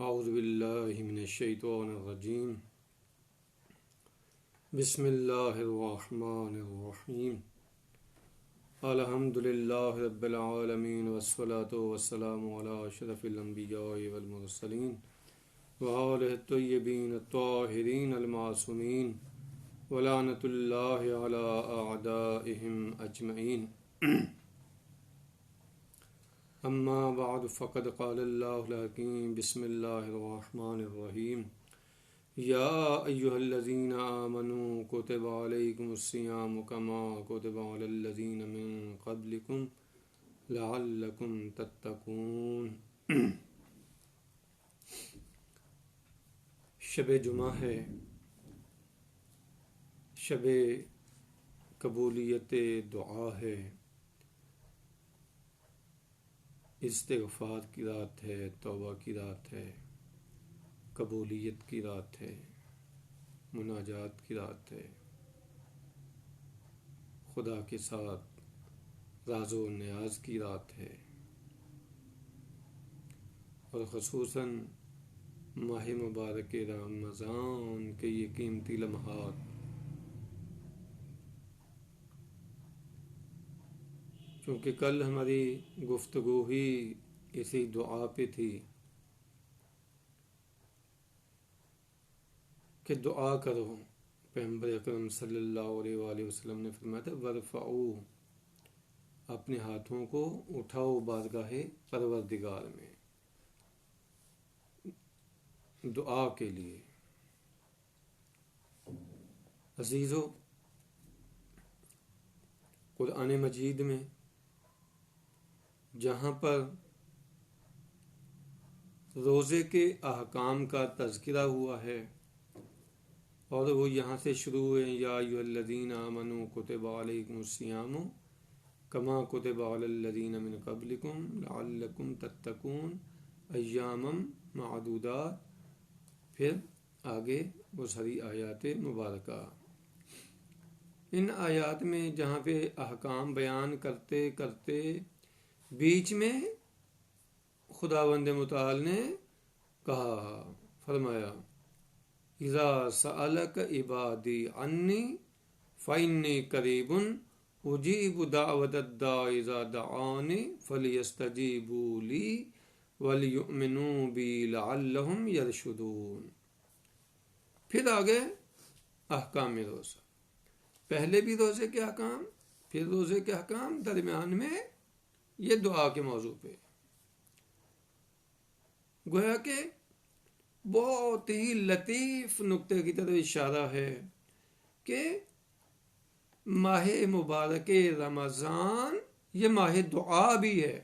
اعوذ باللہ من الشیطان الرجیم بسم اللہ الرحمن الرحیم الحمد للہ رب العالمین والصلاة والسلام علی اشرف الانبیاء والمرسلین وآلہ الطیبین الطاہرین المعصومین ولعنۃ اللہ علی اعدائہم اجمعین اما بعد فقد قال اللہ الحکیم بسم اللہ الرحمن الرحیم یا ایہا الذین آمنوا کتب علیکم الصیام کما کتب علی الذین من قبلکم لعلکم تتقون۔ شب جمعہ ہے، شب قبولیت دعا ہے، استغفار کی رات ہے، توبہ کی رات ہے، قبولیت کی رات ہے، مناجات کی رات ہے، خدا کے ساتھ راز و نیاز کی رات ہے، اور خصوصاً ماہ مبارک رمضان کے یہ قیمتی لمحات کیونکہ کل ہماری گفتگو ہی اسی دعا پہ تھی کہ دعا کرو۔ پیغمبر اکرم صلی اللہ علیہ وآلہ وسلم نے فرمایا تھا ورفعو، اپنے ہاتھوں کو اٹھاؤ بارگاہ پروردگار میں دعا کے لیے۔ عزیزو، قرآن مجید میں جہاں پر روزے کے احکام کا تذکرہ ہوا ہے اور وہ یہاں سے شروع ہوئے، یا ایھا الذین آمنوا کتب علیکم الصیام کما کتب علی الذین من قبلکم لعلکم تتقون ایاما معدودات، پھر آگے وہ ساری آیات مبارکہ۔ ان آیات میں جہاں پہ احکام بیان کرتے کرتے بیچ میں خداوند متعال نے کہا، فرمایا اذا سألک عبادی عنی فإنی قریب اجیب دعوت الداع اذا دعانی فلیستجیبوا لی ولیؤمنوا بی لعلہم یرشدون۔ پھر آگے احکام روزہ، پہلے بھی روزے کے احکام، پھر روزے کے احکام، درمیان میں یہ دعا کے موضوع پہ گویا کہ بہت ہی لطیف نقطے کی طرف اشارہ ہے کہ ماہ مبارک رمضان یہ ماہ دعا بھی ہے،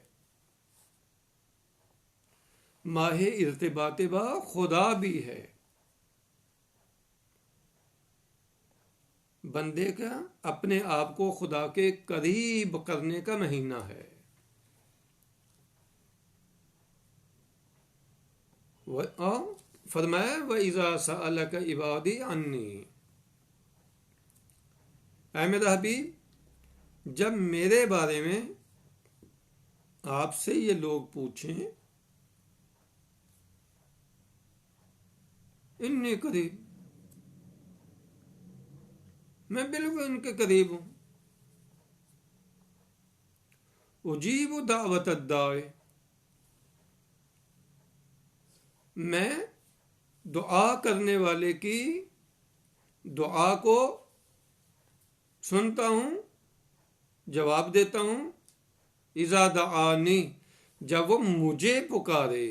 ماہ ارتباط با خدا بھی ہے، بندے کا اپنے آپ کو خدا کے قریب کرنے کا مہینہ ہے۔ فرمایا وَإِذَا سَأَلَكَ عِبَادِي عَنِّي، اے میرا حبیب جب میرے بارے میں آپ سے یہ لوگ پوچھیں، انی قریب، میں بالکل ان کے قریب ہوں، اجیب دعوت الداع، میں دعا کرنے والے کی دعا کو سنتا ہوں، جواب دیتا ہوں، اذا دعانی، جب وہ مجھے پکارے۔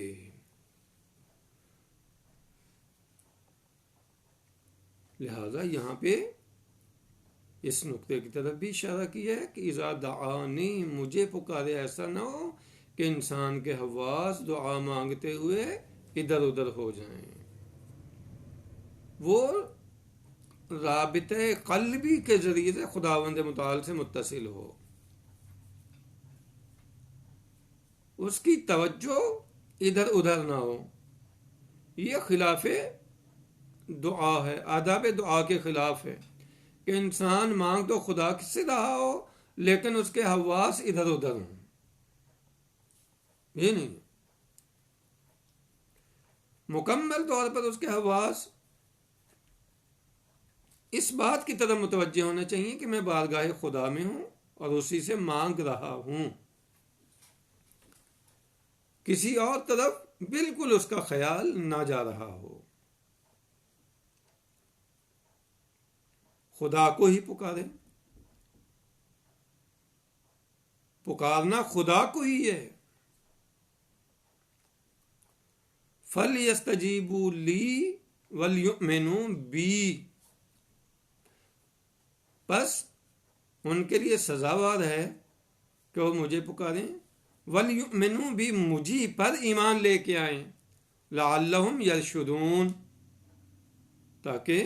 لہذا یہاں پہ اس نقطے کی طرف بھی اشارہ کیا ہے کہ اذا دعانی، مجھے پکارے۔ ایسا نہ ہو کہ انسان کے حواس دعا مانگتے ہوئے ادھر ادھر ہو جائیں، وہ رابطہ قلبی کے ذریعے سے خداوند متعال سے متصل ہو، اس کی توجہ ادھر ادھر نہ ہو۔ یہ خلاف دعا ہے، آداب دعا کے خلاف ہے کہ انسان مانگ تو خدا سے رہا ہو لیکن اس کے حواس ادھر ادھر ہوں، یہ نہیں۔ مکمل طور پر اس کے حواس اس بات کی طرف متوجہ ہونا چاہیے کہ میں بارگاہ خدا میں ہوں اور اسی سے مانگ رہا ہوں، کسی اور طرف بالکل اس کا خیال نہ جا رہا ہو، خدا کو ہی پکارے، پکارنا خدا کو ہی ہے۔ فَلْيَسْتَجِيبُوا لِي وَلْيُؤْمِنُوا بِي، بس ان کے لیے سزاوار ہے کہ وہ مجھے پکاریں، وَلْيُؤْمِنُوا بِي، مجھے پر ایمان لے کے آئیں، لَعَلَّهُمْ يَرْشُدُونَ، تاکہ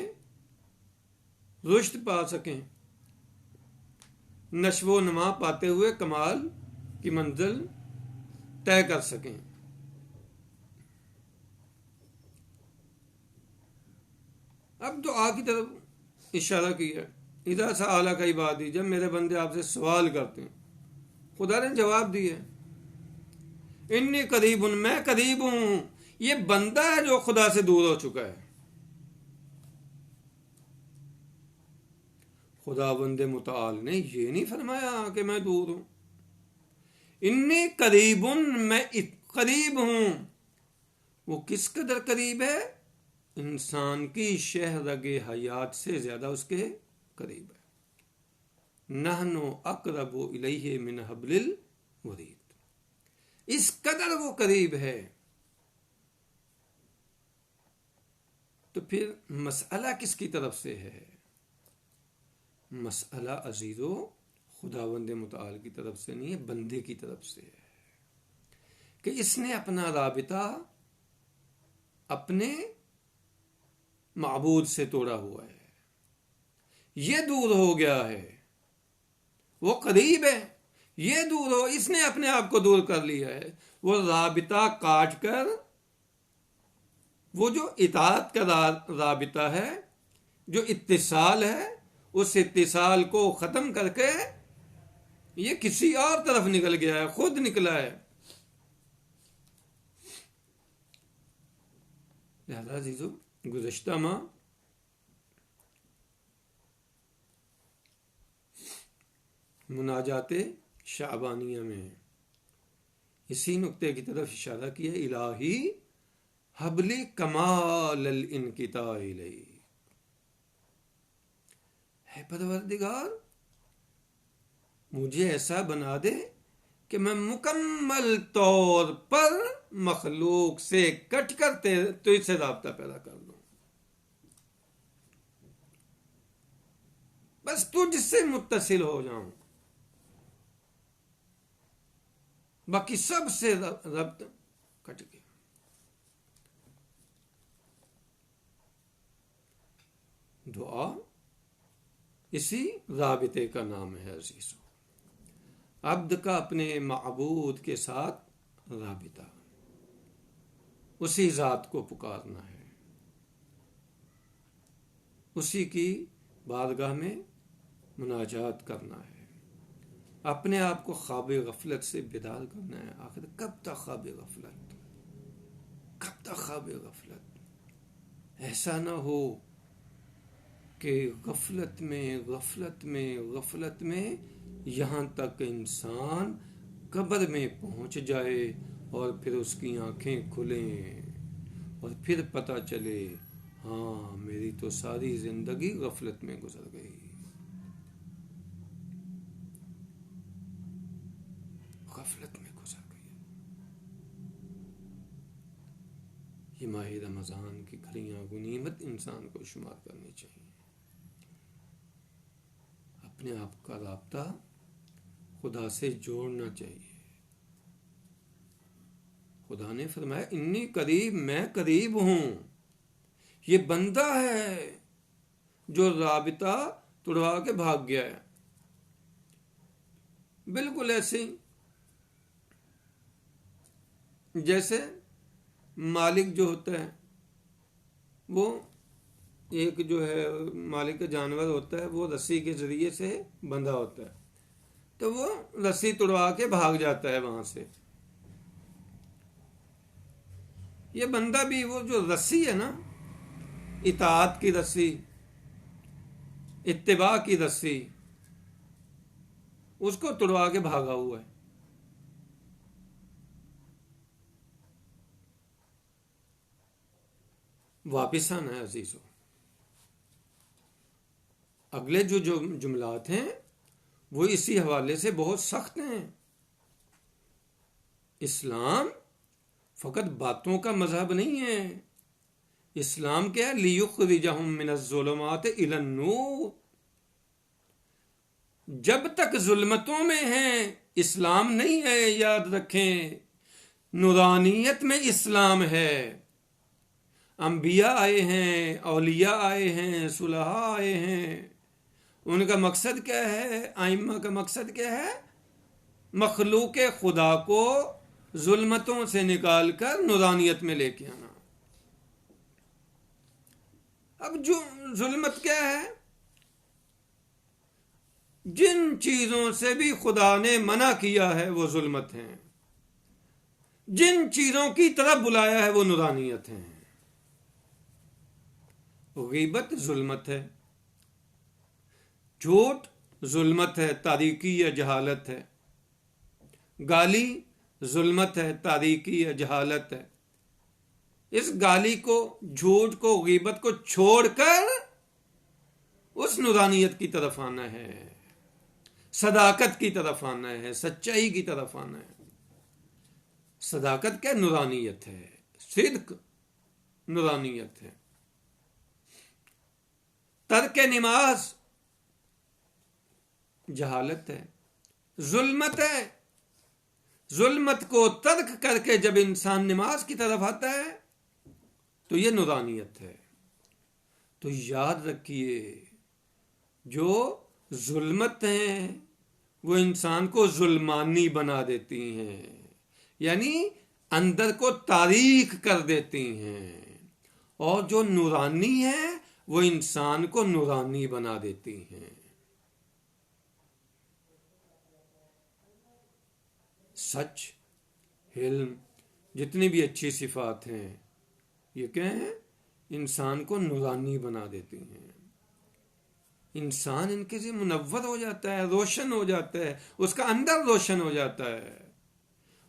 رشد پا سکیں، نشو و نما پاتے ہوئے کمال کی منزل طے کر سکیں۔ اب دعا کی طرف اشارہ کیا، اذا سألک عبادی، جب میرے بندے آپ سے سوال کرتے ہیں، خدا نے جواب دیا، انی قریب، میں قریب ہوں۔ یہ بندہ ہے جو خدا سے دور ہو چکا ہے، خدا بند متعال نے یہ نہیں فرمایا کہ میں دور ہوں، انی قریب، میں قریب ہوں۔ وہ کس قدر قریب ہے؟ انسان کی شہ رگ حیات سے زیادہ اس کے قریب ہے۔ نحن اقرب الیہ من حبل الورید، اس قدر وہ قریب ہے۔ تو پھر مسئلہ کس کی طرف سے ہے؟ مسئلہ عزیزو خداوند متعال کی طرف سے نہیں ہے، بندے کی طرف سے ہے کہ اس نے اپنا رابطہ اپنے معبود سے توڑا ہوا ہے، یہ دور ہو گیا ہے، وہ قریب ہے، یہ دور ہو، اس نے اپنے آپ کو دور کر لیا ہے۔ وہ رابطہ کاٹ کر، وہ جو اطاعت کا رابطہ ہے، جو اتصال ہے، اس اتصال کو ختم کر کے یہ کسی اور طرف نکل گیا ہے، خود نکلا ہے۔ لہذا عزیزو، گزشتہ ماہ مناجات شعبانیہ میں اسی نقطے کی طرف اشارہ کیا، الہی حبل کمال الانقطاع الیک، ہے پروردگار مجھے ایسا بنا دے کہ میں مکمل طور پر مخلوق سے کٹ کر تجھ سے رابطہ پیدا کر لوں، بس تجھ سے متصل ہو جاؤں، باقی سب سے ربط کٹ گیا۔ دعا اسی رابطے کا نام ہے عزیزو، عبد کا اپنے معبود کے ساتھ رابطہ، اسی ذات کو پکارنا ہے، اسی کی بارگاہ میں مناجات کرنا ہے، اپنے آپ کو خواب غفلت سے بیدار کرنا ہے۔ آخر کب تک خواب غفلت، کب تک خواب غفلت؟ ایسا نہ ہو کہ غفلت میں یہاں تک انسان قبر میں پہنچ جائے اور پھر اس کی آنکھیں کھلیں اور پھر پتہ چلے ہاں میری تو ساری زندگی غفلت میں گزر گئی، غفلت میں گزر گئی۔ یہ ماہ رمضان کی گھڑیاں غنیمت انسان کو شمار کرنی چاہیے، اپنے آپ کا رابطہ خدا سے جوڑنا چاہیے۔ خدا نے فرمایا انی قریب، میں قریب ہوں۔ یہ بندہ ہے جو رابطہ توڑوا کے بھاگ گیا ہے، بالکل ایسے جیسے مالک جو ہوتا ہے، وہ ایک جو ہے مالک کا جانور ہوتا ہے، وہ رسی کے ذریعے سے بندھا ہوتا ہے، تو وہ رسی توڑوا کے بھاگ جاتا ہے وہاں سے۔ یہ بندہ بھی وہ جو رسی ہے نا، اطاعت کی رسی، اتباع کی رسی، اس کو توڑوا کے بھاگا ہوا ہے. واپس آنا ہے عزیزو. اگلے جو جملات ہیں وہ اسی حوالے سے بہت سخت ہیں. اسلام فقط باتوں کا مذہب نہیں ہے. اسلام کیا ہے؟ لیخرجہم من الظلمات الی النور. جب تک ظلمتوں میں ہیں اسلام نہیں ہے، یاد رکھیں. نورانیت میں اسلام ہے. انبیاء آئے ہیں، اولیاء آئے ہیں، صلحاء آئے ہیں. ان کا مقصد کیا ہے؟ ائمہ کا مقصد کیا ہے؟ مخلوق خدا کو ظلمتوں سے نکال کر نورانیت میں لے کے آنا. اب جو ظلمت کیا ہے؟ جن چیزوں سے بھی خدا نے منع کیا ہے وہ ظلمت ہیں. جن چیزوں کی طرف بلایا ہے وہ نورانیت ہیں. غیبت ظلمت ہے، جھوٹ ظلمت ہے، تاریکی یا جہالت ہے. گالی ظلمت ہے، تاریکی یا جہالت ہے. اس گالی کو، جھوٹ کو، غیبت کو چھوڑ کر اس نورانیت کی طرف آنا ہے، صداقت کی طرف آنا ہے، سچائی کی طرف آنا ہے. صداقت کیا؟ نورانیت ہے. صدق نورانیت ہے. ترک نماز جہالت ہے، ظلمت ہے. ظلمت کو ترک کر کے جب انسان نماز کی طرف آتا ہے تو یہ نورانیت ہے. تو یاد رکھیے، جو ظلمت ہیں وہ انسان کو ظلمانی بنا دیتی ہیں، یعنی اندر کو تاریک کر دیتی ہیں. اور جو نورانی ہیں وہ انسان کو نورانی بنا دیتی ہیں. سچ، علم، جتنی بھی اچھی صفات ہیں یہ کیا ہیں؟ انسان کو نورانی بنا دیتی ہیں. انسان ان کے سے منور ہو جاتا ہے، روشن ہو جاتا ہے، اس کا اندر روشن ہو جاتا ہے.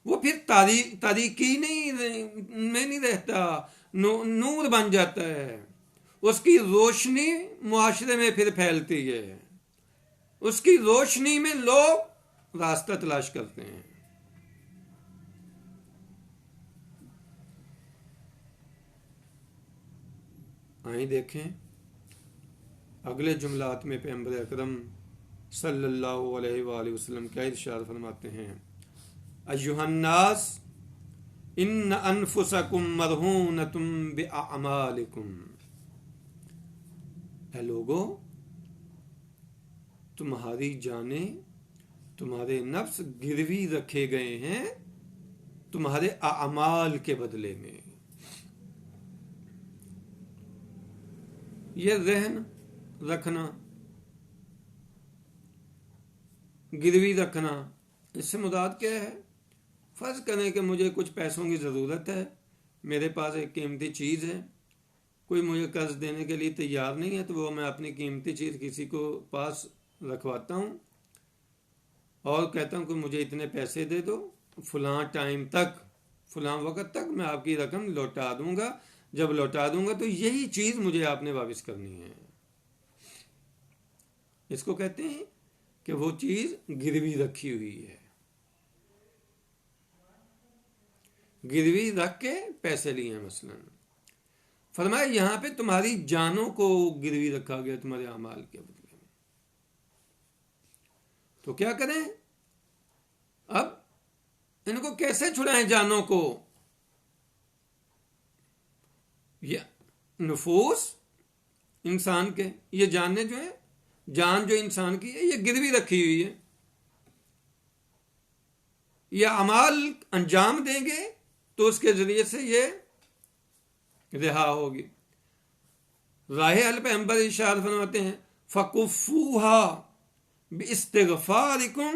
وہ پھر تاریکی میں نہیں رہتا، نور بن جاتا ہے. اس کی روشنی معاشرے میں پھر پھیلتی ہے. اس کی روشنی میں لوگ راستہ تلاش کرتے ہیں. آئیں دیکھیں اگلے جملات میں پیغمبر اکرم صلی اللہ علیہ وآلہ وسلم کیا ارشاد فرماتے ہیں؟ ایھا الناس ان انفسکم مرہونۃ باعمالکم. اے لوگو، تمہاری جانیں، تمہارے نفس گروی رکھے گئے ہیں تمہارے اعمال کے بدلے میں. یہ ذہن رکھنا، گروی رکھنا، اس سے مراد کیا ہے؟ فرض کریں کہ مجھے کچھ پیسوں کی ضرورت ہے، میرے پاس ایک قیمتی چیز ہے، کوئی مجھے قرض دینے کے لیے تیار نہیں ہے، تو وہ میں اپنی قیمتی چیز کسی کو پاس رکھواتا ہوں اور کہتا ہوں کہ مجھے اتنے پیسے دے دو، فلاں ٹائم تک، فلاں وقت تک میں آپ کی رقم لوٹا دوں گا. جب لوٹا دوں گا تو یہی چیز مجھے آپ نے واپس کرنی ہے. اس کو کہتے ہیں کہ وہ چیز گروی رکھی ہوئی ہے، گروی رکھ کے پیسے لیے ہیں. مثلا فرمایا یہاں پہ تمہاری جانوں کو گروی رکھا گیا تمہارے اعمال کے بدلے میں. تو کیا کریں؟ اب ان کو کیسے چھڑائیں جانوں کو؟ یہ نفوس انسان کے، یہ جانیں جو ہیں، جان جو انسان کی ہے یہ گروی رکھی ہوئی ہے. یہ اعمال انجام دیں گے تو اس کے ذریعے سے یہ رہا ہوگی. راہ حل پیغمبر ارشاد فرماتے ہیں فَكُفُّوهَا بِاسْتِغْفَارِكُمْ.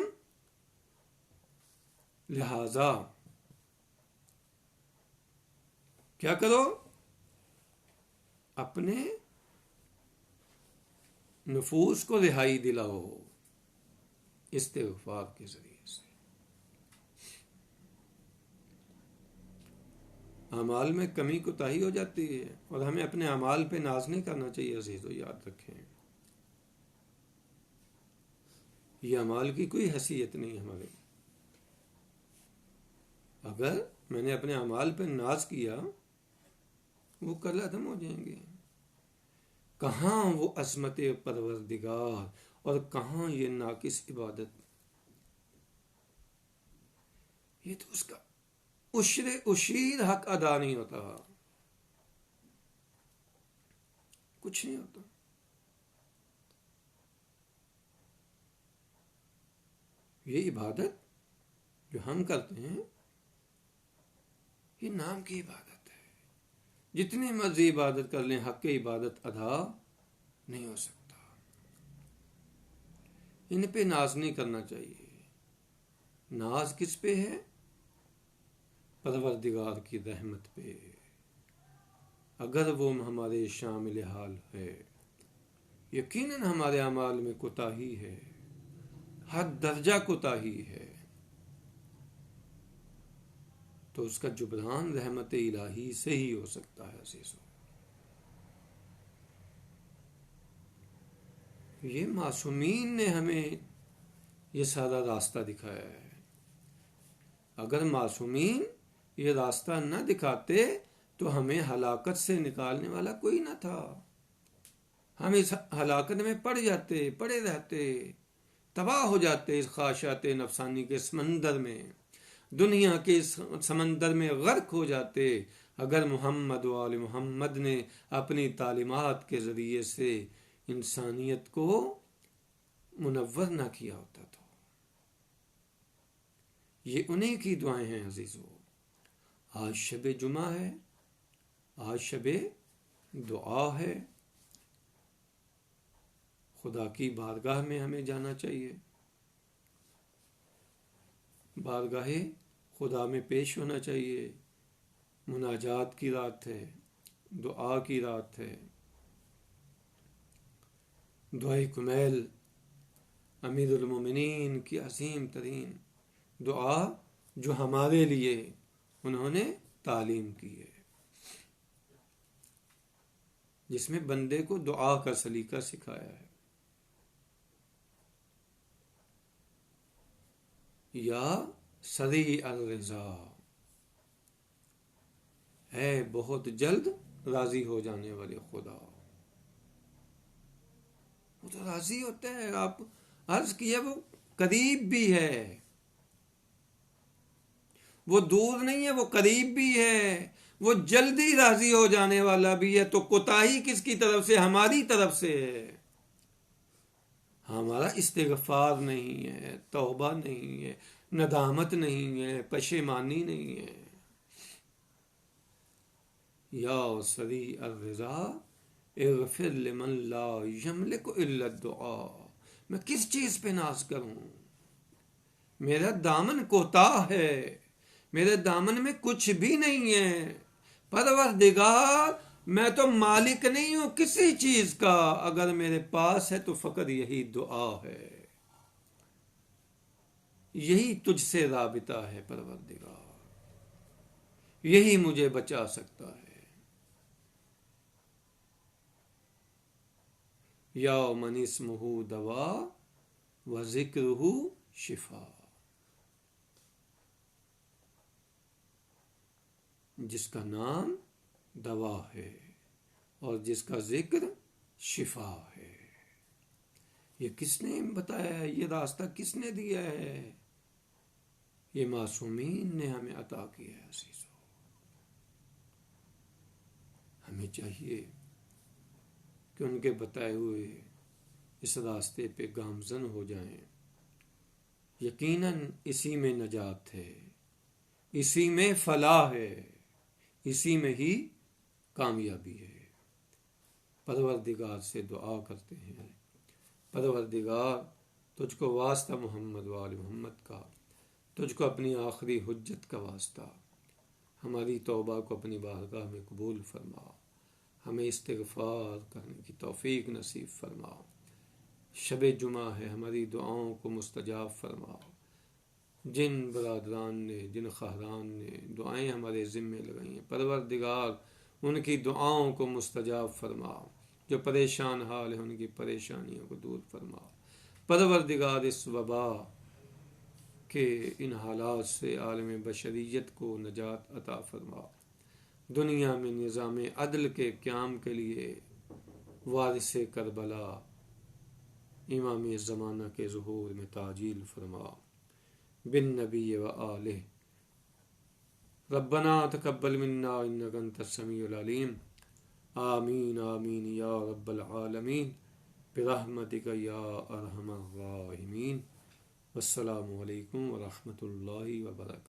لہذا کیا کرو؟ اپنے نفوس کو رہائی دلاؤ استغفار کے ذریعے سے۔ اعمال میں کمی کوتاہی ہو جاتی ہے، اور ہمیں اپنے اعمال پہ ناز نہیں کرنا چاہیے عزیزو، یاد رکھیں یہ اعمال کی کوئی حیثیت نہیں ہمارے۔ اگر میں نے اپنے اعمال پہ ناز کیا وہ کل ختم ہو جائیں گے۔ کہاں وہ عظمت پروردگار اور کہاں یہ ناقص عبادت، یہ تو اس کا اشیر حق ادا نہیں ہوتا، کچھ نہیں ہوتا۔ یہ عبادت جو ہم کرتے ہیں یہ نام کی عبادت ہے، جتنی مرضی عبادت کر لیں حق کی عبادت ادا نہیں ہو سکتا۔ ان پہ ناز نہیں کرنا چاہیے۔ ناز کس پہ ہے؟ پروردگار کی رحمت پہ، اگر وہ ہمارے شامل حال ہے۔ یقیناً ہمارے اعمال میں کوتاہی ہے، حد درجہ کوتاہی ہے، تو اس کا جبران رحمت الہی سے ہی ہو سکتا ہے عزیزو۔ یہ معصومین نے ہمیں یہ سارا راستہ دکھایا ہے۔ اگر معصومین یہ راستہ نہ دکھاتے تو ہمیں ہلاکت سے نکالنے والا کوئی نہ تھا۔ ہم اس ہلاکت میں پڑے رہتے، تباہ ہو جاتے اس خواہشات نفسانی کے سمندر میں، دنیا کے سمندر میں غرق ہو جاتے، اگر محمد و آل محمد نے اپنی تعلیمات کے ذریعے سے انسانیت کو منور نہ کیا ہوتا تو۔ یہ انہی کی دعائیں ہیں عزیزو۔ آج شب جمعہ ہے، آج شب دعا ہے، خدا کی بارگاہ میں ہمیں جانا چاہیے، بارگاہ خدا میں پیش ہونا چاہیے۔ مناجات کی رات ہے، دعا کی رات ہے۔ دعائے کمیل امیر المومنین کی عظیم ترین دعا جو ہمارے لیے انہوں نے تعلیم کی ہے، جس میں بندے کو دعا کا سلیقہ سکھایا ہے۔ یا سریع الرضا، اے بہت جلد راضی ہو جانے والے خدا۔ وہ تو راضی ہوتا ہے، آپ عرض کیا وہ قریب بھی ہے، وہ دور نہیں ہے، وہ قریب بھی ہے، وہ جلدی راضی ہو جانے والا بھی ہے۔ تو کوتاہی کس کی طرف سے؟ ہماری طرف سے ہے۔ ہمارا استغفار نہیں ہے، توبہ نہیں ہے، ندامت نہیں ہے، پشیمانی نہیں ہے۔ یا سریع الرضا اغفر لمن لا یملک الا الدعاء۔ میں کس چیز پہ ناز کروں؟ میرا دامن کوتاہ ہے، میرے دامن میں کچھ بھی نہیں ہے۔ پروردگار میں تو مالک نہیں ہوں کسی چیز کا، اگر میرے پاس ہے تو فقط یہی دعا ہے، یہی تجھ سے رابطہ ہے پروردگار، یہی مجھے بچا سکتا ہے۔ یا من اسمہ دوا و ذکرہ شفا، جس کا نام دوا ہے اور جس کا ذکر شفا ہے۔ یہ کس نے بتایا ہے؟ یہ راستہ کس نے دیا ہے؟ یہ معصومین نے ہمیں عطا کیا ہے عزیزو۔ ہمیں چاہیے کہ ان کے بتائے ہوئے اس راستے پہ گامزن ہو جائیں۔ یقیناً اسی میں نجات ہے، اسی میں فلاح ہے، اسی میں ہی کامیابی ہے۔ پروردگار سے دعا کرتے ہیں، پروردگار تجھ کو واسطہ محمد و آل محمد کا، تجھ کو اپنی آخری حجت کا واسطہ، ہماری توبہ کو اپنی بارگاہ میں قبول فرما، ہمیں استغفار کرنے کی توفیق نصیب فرما۔ شب جمعہ ہے، ہماری دعاؤں کو مستجاب فرما۔ جن برادران نے، جن خاندان نے دعائیں ہمارے ذمے لگائی ہیں، پروردگار ان کی دعاؤں کو مستجاب فرما۔ جو پریشان حال ہیں ان کی پریشانیوں کو دور فرما۔ پروردگار اس وبا کے ان حالات سے عالم بشریت کو نجات عطا فرما۔ دنیا میں نظام عدل کے قیام کے لیے وارث کربلا امام زمانہ کے ظہور میں تعجیل فرما۔ بالنبی و آلہ ربنا تقبل منا انک انت السمیع العلیم۔ آمین آمین یا رب العالمین برحمتک یا ارحم الراحمین۔ والسلام علیکم ورحمۃ اللہ وبرکاتہ۔